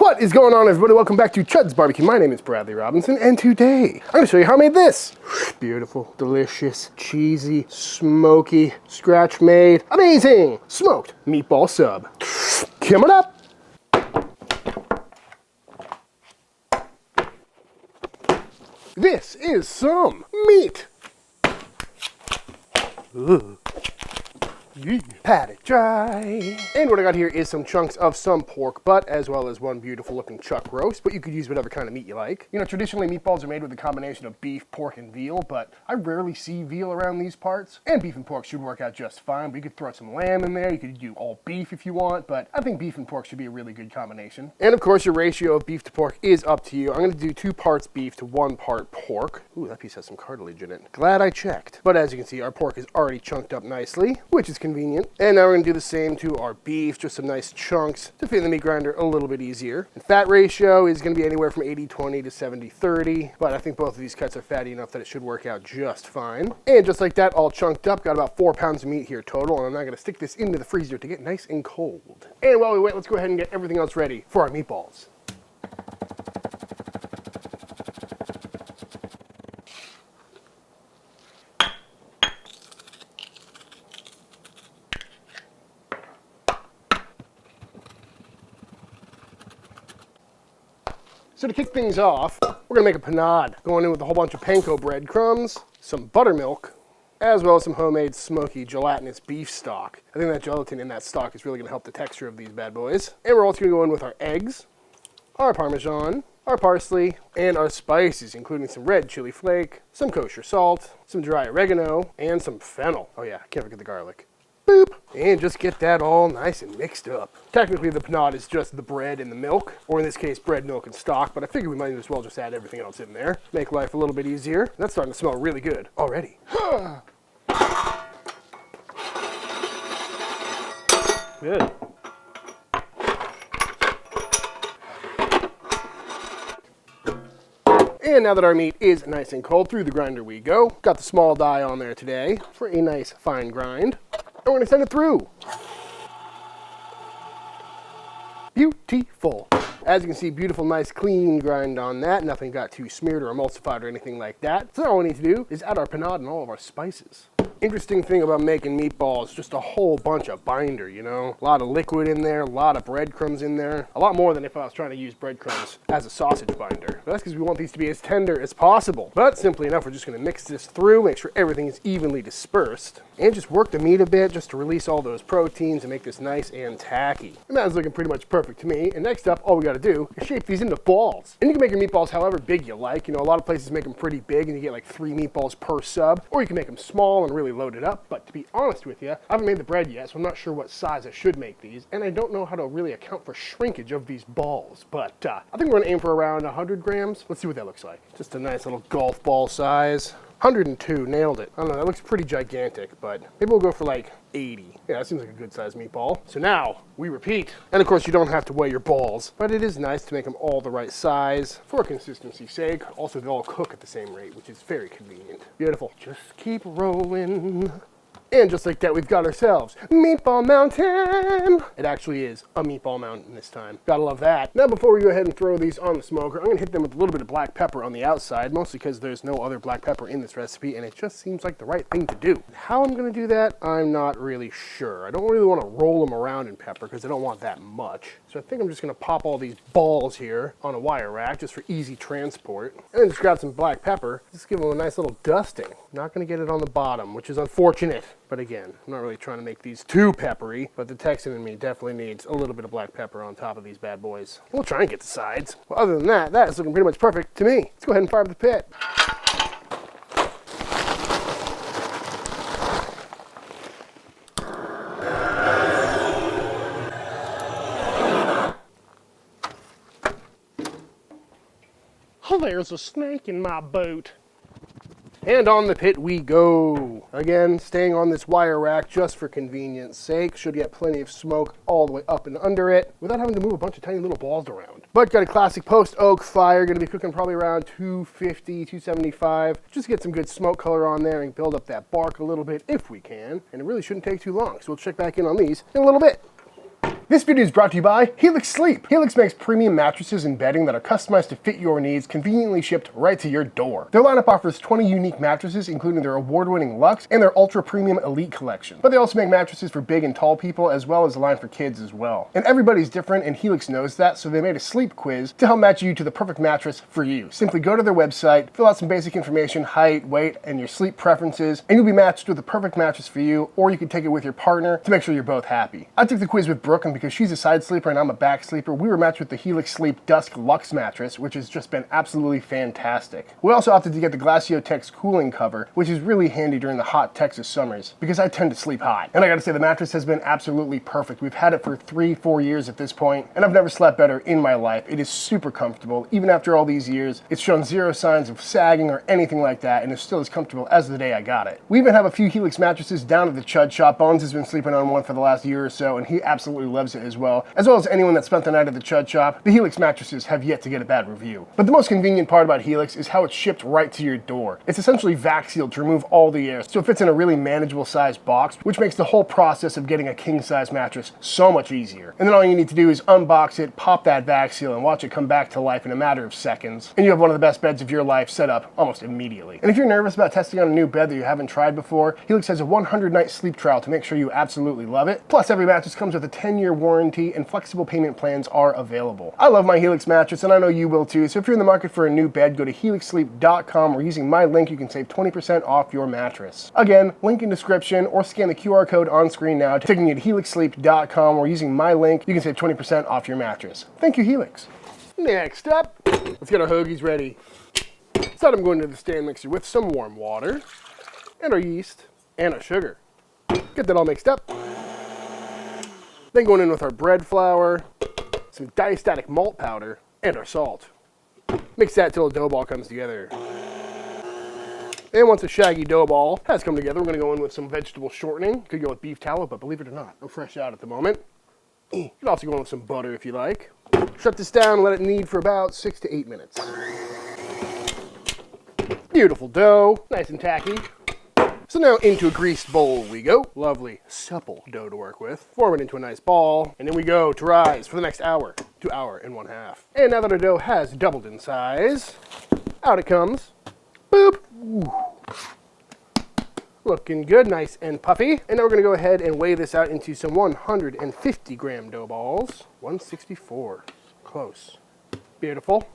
What is going on, everybody? Welcome back to Chuds BBQ. My name is Bradley Robinson, and today I'm going to show you how I made this. Beautiful, delicious, cheesy, smoky, scratch-made, amazing smoked meatball sub. Coming up. This is some meat. Ugh. Pat it dry. And what I got here is some chunks of some pork butt, as well as one beautiful looking chuck roast, but you could use whatever kind of meat you like. You know, traditionally meatballs are made with a combination of beef, pork, and veal, but I rarely see veal around these parts. And beef and pork should work out just fine, but you could throw some lamb in there, you could do all beef if you want, but I think beef and pork should be a really good combination. And of course, your ratio of beef to pork is up to you. I'm gonna do 2 parts beef to 1 part pork. Ooh, that piece has some cartilage in it. Glad I checked. But as you can see, our pork is already chunked up nicely, which is convenient. And now we're gonna do the same to our beef, just some nice chunks to fit in the meat grinder a little bit easier. And fat ratio is gonna be anywhere from 80-20 to 70-30, but I think both of these cuts are fatty enough that it should work out just fine. And just like that, all chunked up, got about 4 pounds of meat here total, and I'm now gonna stick this into the freezer to get nice and cold. And while we wait, let's go ahead and get everything else ready for our meatballs. So to kick things off, we're gonna make a panade, going in with a whole bunch of Panko breadcrumbs, some buttermilk, as well as some homemade smoky gelatinous beef stock. I think that gelatin in that stock is really gonna help the texture of these bad boys. And we're also gonna go in with our eggs, our Parmesan, our parsley, and our spices, including some red chili flake, some kosher salt, some dry oregano, and some fennel. Oh yeah, can't forget the garlic. Boop! And just get that all nice and mixed up. Technically, the panade is just the bread and the milk, or in this case, bread, milk, and stock, but I figured we might as well just add everything else in there. Make life a little bit easier. That's starting to smell really good already. Good. And now that our meat is nice and cold, through the grinder we go. Got the small die on there today for a nice fine grind. And we're gonna send it through. Beautiful. As you can see, beautiful, nice, clean grind on that. Nothing got too smeared or emulsified or anything like that. So all we need to do is add our panade and all of our spices. Interesting thing about making meatballs, just a whole bunch of binder, you know? A lot of liquid in there, a lot of breadcrumbs in there. A lot more than if I was trying to use breadcrumbs as a sausage binder. But that's because we want these to be as tender as possible. But simply enough, we're just gonna mix this through, make sure everything is evenly dispersed, and just work the meat a bit just to release all those proteins and make this nice and tacky. And that's looking pretty much perfect to me. And next up, all we gotta do is shape these into balls. And you can make your meatballs however big you like. You know, a lot of places make them pretty big and you get like 3 meatballs per sub, or you can make them small and really load it up. But to be honest with you, I haven't made the bread yet, so I'm not sure what size I should make these, and I don't know how to really account for shrinkage of these balls. But I think we're gonna aim for around 100 grams. Let's see what that looks like. Just a nice little golf ball size. 102, nailed it. I don't know, that looks pretty gigantic, but maybe we'll go for like 80. Yeah, that seems like a good size meatball. So now, we repeat. And of course, you don't have to weigh your balls, but it is nice to make them all the right size for consistency's sake. Also, they all cook at the same rate, which is very convenient. Beautiful. Just keep rolling. And just like that, we've got ourselves Meatball Mountain. It actually is a Meatball Mountain this time. Gotta love that. Now, before we go ahead and throw these on the smoker, I'm gonna hit them with a little bit of black pepper on the outside, mostly because there's no other black pepper in this recipe, and it just seems like the right thing to do. How I'm gonna do that, I'm not really sure. I don't really wanna roll them around in pepper because I don't want that much. So I think I'm just gonna pop all these balls here on a wire rack just for easy transport. And then just grab some black pepper, just give them a nice little dusting. Not gonna get it on the bottom, which is unfortunate. But again, I'm not really trying to make these too peppery, but the Texan in me definitely needs a little bit of black pepper on top of these bad boys. We'll try and get the sides. Well, other than that, that is looking pretty much perfect to me. Let's go ahead and fire up the pit. Oh, there's a snake in my boat. And on the pit we go. Again, staying on this wire rack just for convenience sake. Should get plenty of smoke all the way up and under it without having to move a bunch of tiny little balls around. But got a classic post oak fire. Gonna be cooking probably around 250, 275. Just get some good smoke color on there and build up that bark a little bit if we can. And it really shouldn't take too long. So we'll check back in on these in a little bit. This video is brought to you by Helix Sleep. Helix makes premium mattresses and bedding that are customized to fit your needs, conveniently shipped right to your door. Their lineup offers 20 unique mattresses, including their award-winning Luxe and their ultra-premium Elite collection. But they also make mattresses for big and tall people, as well as a line for kids as well. And everybody's different, and Helix knows that, so they made a sleep quiz to help match you to the perfect mattress for you. Simply go to their website, fill out some basic information, height, weight, and your sleep preferences, and you'll be matched with the perfect mattress for you, or you can take it with your partner to make sure you're both happy. I took the quiz with Brooke, and because she's a side sleeper and I'm a back sleeper, we were matched with the Helix Sleep Dusk Luxe mattress, which has just been absolutely fantastic. We also opted to get the Glaciotex cooling cover, which is really handy during the hot Texas summers, because I tend to sleep hot. And I gotta say, the mattress has been absolutely perfect. We've had it for 3-4 years at this point, and I've never slept better in my life. It is super comfortable. Even after all these years, it's shown zero signs of sagging or anything like that, and it's still as comfortable as the day I got it. We even have a few Helix mattresses down at the Chud shop. Bones has been sleeping on one for the last year or so, and he absolutely loves it as well as anyone that spent the night at the Chud shop. The Helix mattresses have yet to get a bad review. But the most convenient part about Helix is how it's shipped right to your door. It's essentially vac sealed to remove all the air, so it fits in a really manageable sized box, which makes the whole process of getting a king size mattress so much easier. And then all you need to do is unbox it, pop that vac seal, and watch it come back to life in a matter of seconds. And you have one of the best beds of your life set up almost immediately. And if you're nervous about testing on a new bed that you haven't tried before, Helix has a 100-night sleep trial to make sure you absolutely love it. Plus, every mattress comes with a 10-year warranty, and flexible payment plans are available. I love my Helix mattress, and I know you will too, so if you're in the market for a new bed, go to helixsleep.com, or using my link you can save 20% off your mattress. Again, link in description, or scan the QR code on screen now, taking you to helixsleep.com, or using my link you can save 20% off your mattress. Thank you, Helix. Next up, let's get our hoagies ready. Start them going into the stand mixer with some warm water, and our yeast, and our sugar. Get that all mixed up. Then going in with our bread flour, some diastatic malt powder, and our salt. Mix that till a dough ball comes together. And once a shaggy dough ball has come together, we're going to go in with some vegetable shortening. Could go with beef tallow, but believe it or not, I'm fresh out at the moment. You could also go in with some butter if you like. Shut this down and let it knead for about 6 to 8 minutes. Beautiful dough, nice and tacky. So now into a greased bowl we go. Lovely, supple dough to work with. Form it into a nice ball, and then we go to rise for the next hour to hour and 1/2. And now that our dough has doubled in size, out it comes. Boop. Ooh. Looking good, nice and puffy. And now we're gonna go ahead and weigh this out into some 150-gram dough balls. 164, close. Beautiful.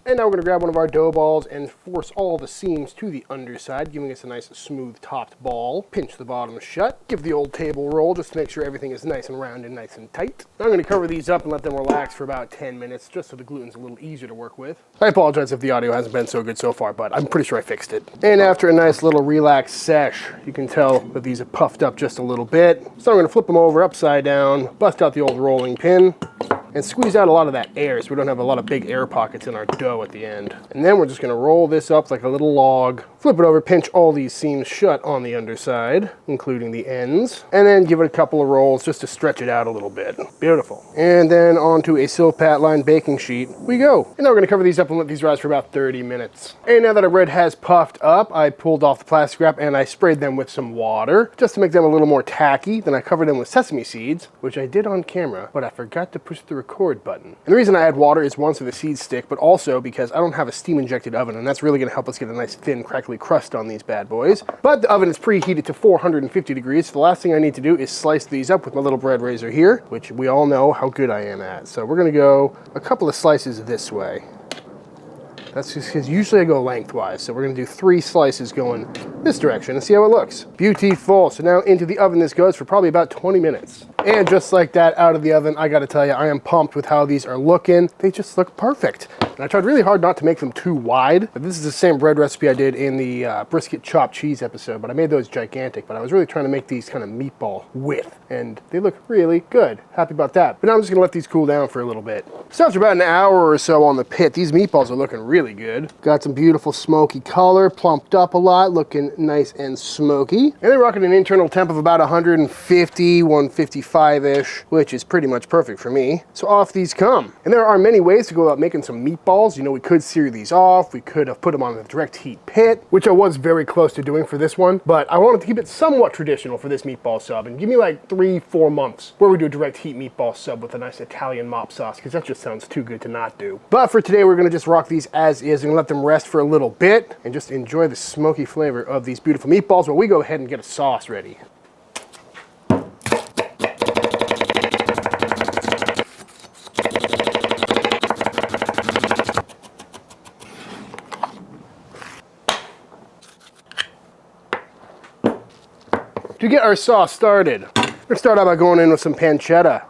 And now we're going to grab one of our dough balls and force all the seams to the underside, giving us a nice smooth topped ball. Pinch the bottom shut. Give the old table roll just to make sure everything is nice and round and nice and tight. Now I'm going to cover these up and let them relax for about 10 minutes, just so the gluten's a little easier to work with. I apologize if the audio hasn't been so good so far, but I'm pretty sure I fixed it. And after a nice little relaxed sesh, you can tell that these have puffed up just a little bit. So I'm going to flip them over upside down, bust out the old rolling pin, and squeeze out a lot of that air so we don't have a lot of big air pockets in our dough at the end. And then we're just going to roll this up like a little log, flip it over, pinch all these seams shut on the underside, including the ends, and then give it a couple of rolls just to stretch it out a little bit. Beautiful. And then onto a Silpat lined baking sheet we go. And now we're going to cover these up and let these rise for about 30 minutes. And now that our bread has puffed up, I pulled off the plastic wrap and I sprayed them with some water just to make them a little more tacky. Then I covered them with sesame seeds, which I did on camera, but I forgot to push the record button. And the reason I add water is one, so the seeds stick, but also because I don't have a steam injected oven, and that's really going to help us get a nice thin crackly crust on these bad boys. But the oven is preheated to 450 degrees, so the last thing I need to do is slice these up with my little bread razor here, which we all know how good I am at. So we're going to go a couple of slices this way. That's just because usually I go lengthwise, so we're going to do 3 slices going this direction and see how it looks. Beautiful. So now into the oven this goes for probably about 20 minutes. And just like that, out of the oven, I gotta tell you, I am pumped with how these are looking. They just look perfect. And I tried really hard not to make them too wide. But this is the same bread recipe I did in the brisket chopped cheese episode, but I made those gigantic. But I was really trying to make these kind of meatball width, and they look really good. Happy about that. But now I'm just gonna let these cool down for a little bit. So after about an hour or so on the pit, these meatballs are looking really good. Got some beautiful smoky color, plumped up a lot, looking nice and smoky. And they're rocking an internal temp of about 150, 155. 5-ish, which is pretty much perfect for me. So off these come. And there are many ways to go about making some meatballs. You know, we could sear these off. We could have put them on the direct heat pit, which I was very close to doing for this one, but I wanted to keep it somewhat traditional for this meatball sub and give me like 3-4 months where we do a direct heat meatball sub with a nice Italian mop sauce, because that just sounds too good to not do. But for today, we're gonna just rock these as is and let them rest for a little bit and just enjoy the smoky flavor of these beautiful meatballs while we go ahead and get a sauce ready. To get our sauce started, let's start out by going in with some pancetta.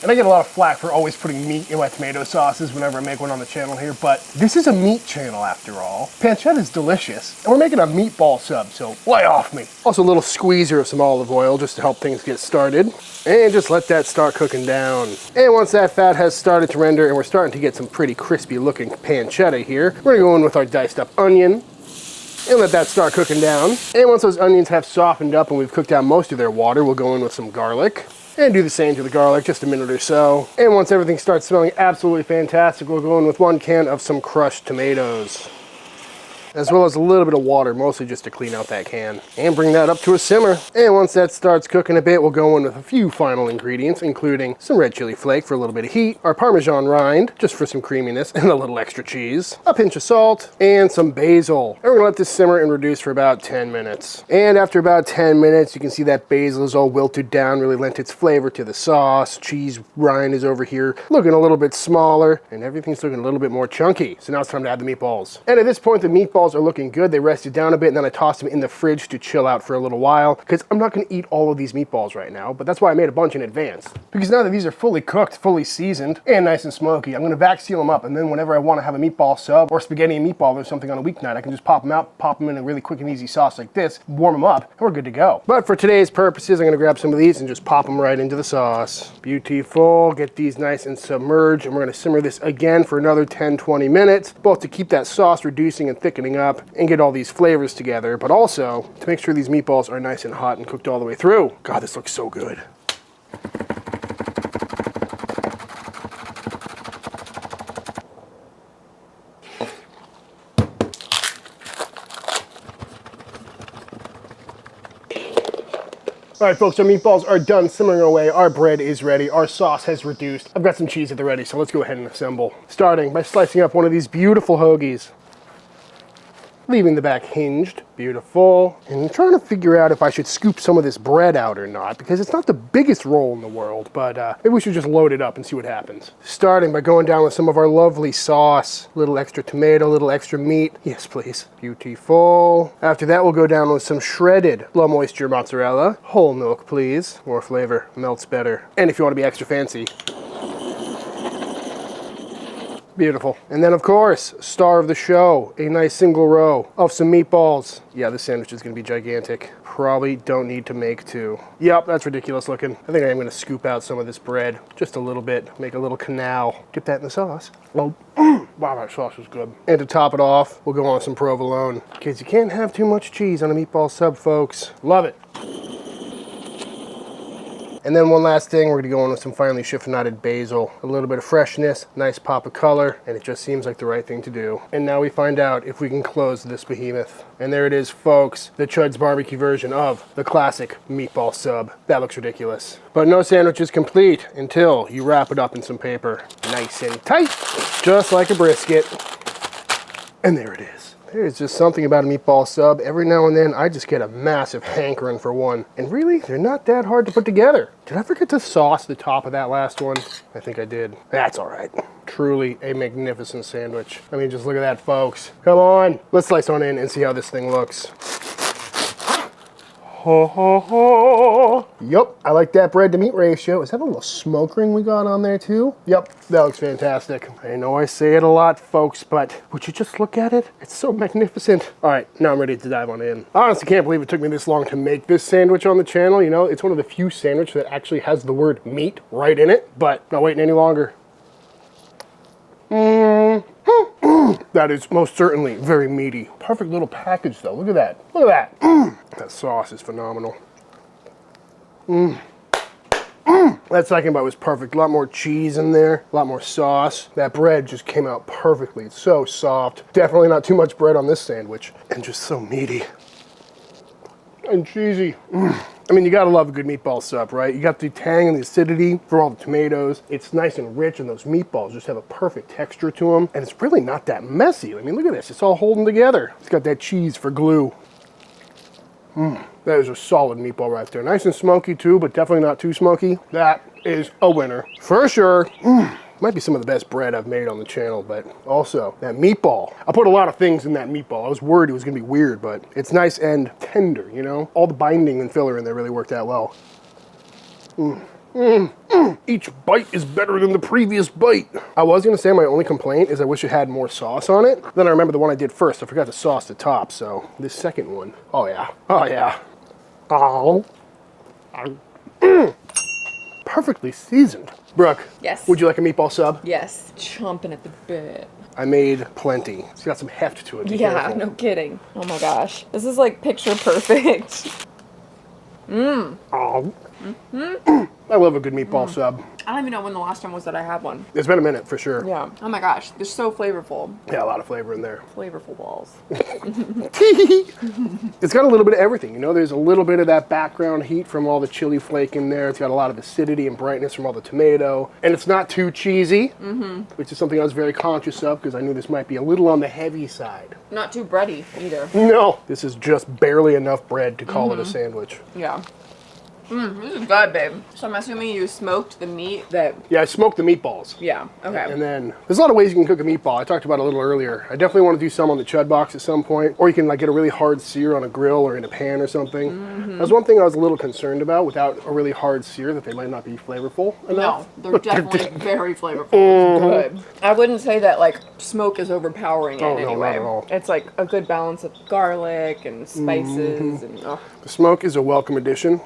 And I get a lot of flack for always putting meat in my tomato sauces whenever I make one on the channel here, but this is a meat channel after all. Pancetta is delicious, and we're making a meatball sub, so lay off me. Also a little squeezer of some olive oil just to help things get started. And just let that start cooking down. And once that fat has started to render and we're starting to get some pretty crispy looking pancetta here, we're gonna go in with our diced up onion and let that start cooking down. And once those onions have softened up and we've cooked out most of their water, we'll go in with some garlic. And do the same to the garlic, just a minute or so. And once everything starts smelling absolutely fantastic, we'll go in with 1 can of some crushed tomatoes, as well as a little bit of water, mostly just to clean out that can. And bring that up to a simmer. And once that starts cooking a bit, we'll go in with a few final ingredients, including some red chili flake for a little bit of heat, our Parmesan rind, just for some creaminess, and a little extra cheese, a pinch of salt, and some basil. And we're gonna let this simmer and reduce for about 10 minutes. And after about 10 minutes, you can see that basil is all wilted down, really lent its flavor to the sauce. Cheese rind is over here looking a little bit smaller, and everything's looking a little bit more chunky. So now it's time to add the meatballs. And at this point, the meatballs are looking good. They rested down a bit, and then I tossed them in the fridge to chill out for a little while, because I'm not going to eat all of these meatballs right now, but that's why I made a bunch in advance. Because now that these are fully cooked, fully seasoned, and nice and smoky, I'm going to vac seal them up, and then whenever I want to have a meatball sub or spaghetti and meatball or something on a weeknight, I can just pop them out, pop them in a really quick and easy sauce like this, warm them up, and we're good to go. But for today's purposes, I'm going to grab some of these and just pop them right into the sauce. Beautiful. Get these nice and submerged, and we're going to simmer this again for another 10-20 minutes, both to keep that sauce reducing and thickening up and get all these flavors together, but also to make sure these meatballs are nice and hot and cooked all the way through. God, this looks so good. All right, folks, our meatballs are done simmering away. Our bread is ready. Our sauce has reduced. I've got some cheese at the ready, so let's go ahead and assemble. Starting by slicing up one of these beautiful hoagies, leaving the back hinged. Beautiful. And I'm trying to figure out if I should scoop some of this bread out or not, because it's not the biggest roll in the world, but maybe we should just load it up and see what happens. Starting by going down with some of our lovely sauce. A little extra tomato, a little extra meat. Yes, please. Beautiful. After that, we'll go down with some shredded low moisture mozzarella. Whole milk, please. More flavor. Melts better. And if you want to be extra fancy, beautiful. And then, of course, star of the show, a nice single row of some meatballs. Yeah, this sandwich is going to be gigantic. Probably don't need to make two. Yep, that's ridiculous looking. I think I am going to scoop out some of this bread, just a little bit, make a little canal. Dip that in the sauce. Well, wow, that sauce is good. And to top it off, we'll go on some provolone, because you can't have too much cheese on a meatball sub, folks. Love it. And then one last thing, we're gonna go in with some finely chiffonaded basil. A little bit of freshness, nice pop of color, and it just seems like the right thing to do. And now we find out if we can close this behemoth. And there it is, folks, the Chuds BBQ version of the classic meatball sub. That looks ridiculous. But no sandwich is complete until you wrap it up in some paper. Nice and tight, just like a brisket. And there it is. There's just something about a meatball sub. Every now and then, I just get a massive hankering for one. And really, they're not that hard to put together. Did I forget to sauce the top of that last one? I think I did. That's all right. Truly a magnificent sandwich. I mean, just look at that, folks. Come on. Let's slice on in and see how this thing looks. Ho, ho, ho. Yep, I like that bread to meat ratio. Is that a little smoke ring we got on there too? Yep, that looks fantastic. I know I say it a lot, folks, but would you just look at it? It's so magnificent. All right, now I'm ready to dive on in. I honestly can't believe it took me this long to make this sandwich on the channel. You know, it's one of the few sandwiches that actually has the word meat right in it, but not waiting any longer. That is most certainly very meaty. Perfect little package though, look at that. Look at that. That sauce is phenomenal. That second bite was perfect. A lot more cheese in there, a lot more sauce. That bread just came out perfectly. It's so soft. Definitely not too much bread on this sandwich. And just so meaty. And cheesy. I mean, you gotta love a good meatball sub, right? You got the tang and the acidity from all the tomatoes. It's nice and rich, and those meatballs just have a perfect texture to them. And it's really not that messy. I mean, look at this. It's all holding together. It's got that cheese for glue. That is a solid meatball right there. Nice and smoky too, but definitely not too smoky. That is a winner. For sure. Might be some of the best bread I've made on the channel, but also that meatball. I put a lot of things in that meatball. I was worried it was gonna be weird, but it's nice and tender, you know? All the binding and filler in there really worked out well. Each bite is better than the previous bite. I was gonna say my only complaint is I wish it had more sauce on it. Then I remember the one I did first, I forgot to sauce the top, so this second one, oh yeah, oh yeah. Oh. Perfectly seasoned. Brooke. Yes. Would you like a meatball sub? Yes. Chomping at the bit. I made plenty. It's got some heft to it. Be careful. No kidding. Oh my gosh. This is like picture perfect. Oh. I love a good meatball sub. I don't even know when the last time was that I had one. It's been a minute for sure. Yeah. Oh my gosh. They're so flavorful. Yeah, a lot of flavor in there. Flavorful balls. It's got a little bit of everything, you know? There's a little bit of that background heat from all the chili flake in there. It's got a lot of acidity and brightness from all the tomato. And it's not too cheesy, which is something I was very conscious of because I knew this might be a little on the heavy side. Not too bready either. No, this is just barely enough bread to call it a sandwich. Yeah. This is good, babe. So I'm assuming you smoked the meat that... Yeah, I smoked the meatballs. Yeah, okay. And then, there's a lot of ways you can cook a meatball. I talked about it a little earlier. I definitely want to do some on the Chud box at some point. Or you can like get a really hard sear on a grill or in a pan or something. That's one thing I was a little concerned about without a really hard sear, that they might not be flavorful enough. No, they're definitely very flavorful. It's good. I wouldn't say that like smoke is overpowering it in any way. Not at all. It's like a good balance of garlic and spices and... Oh. The smoke is a welcome addition.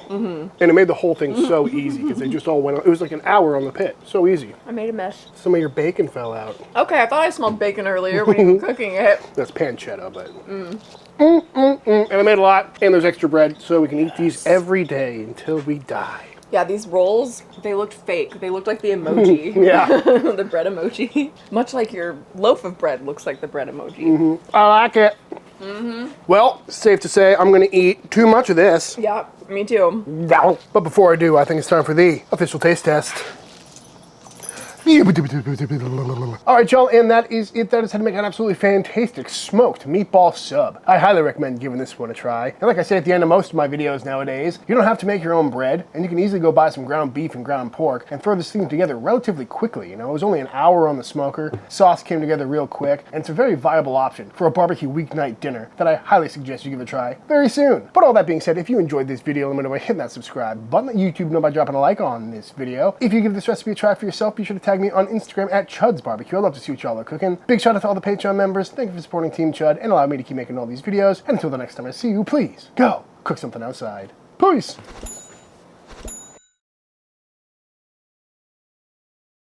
And it made the whole thing so easy because they just all went on. It was like an hour on the pit. So easy. I made a mess. Some of your bacon fell out. Okay, I thought I smelled bacon earlier when you were cooking it. That's pancetta, but... And I made a lot. And there's extra bread, so we can eat these every day until we die. Yeah, these rolls, they looked fake. They looked like the emoji. Yeah. The bread emoji. Much like your loaf of bread looks like the bread emoji. I like it. Well, safe to say I'm going to eat too much of this. Yeah, me too. But before I do, I think it's time for the official taste test. All right, y'all, and that is it. That is how to make an absolutely fantastic smoked meatball sub. I highly recommend giving this one a try. And like I say at the end of most of my videos nowadays, you don't have to make your own bread, and you can easily go buy some ground beef and ground pork and throw this thing together relatively quickly. You know, it was only an hour on the smoker. Sauce came together real quick, and it's a very viable option for a barbecue weeknight dinner that I highly suggest you give a try very soon. But all that being said, if you enjoyed this video, let me know by hitting that subscribe button. Let YouTube know by dropping a like on this video. If you give this recipe a try for yourself, be sure to tag me on Instagram at Chuds BBQ. I'd love to see what y'all are cooking. Big shout out to all the Patreon members. Thank you for supporting Team Chud and allowing me to keep making all these videos. And until the next time I see you, please go cook something outside. Peace.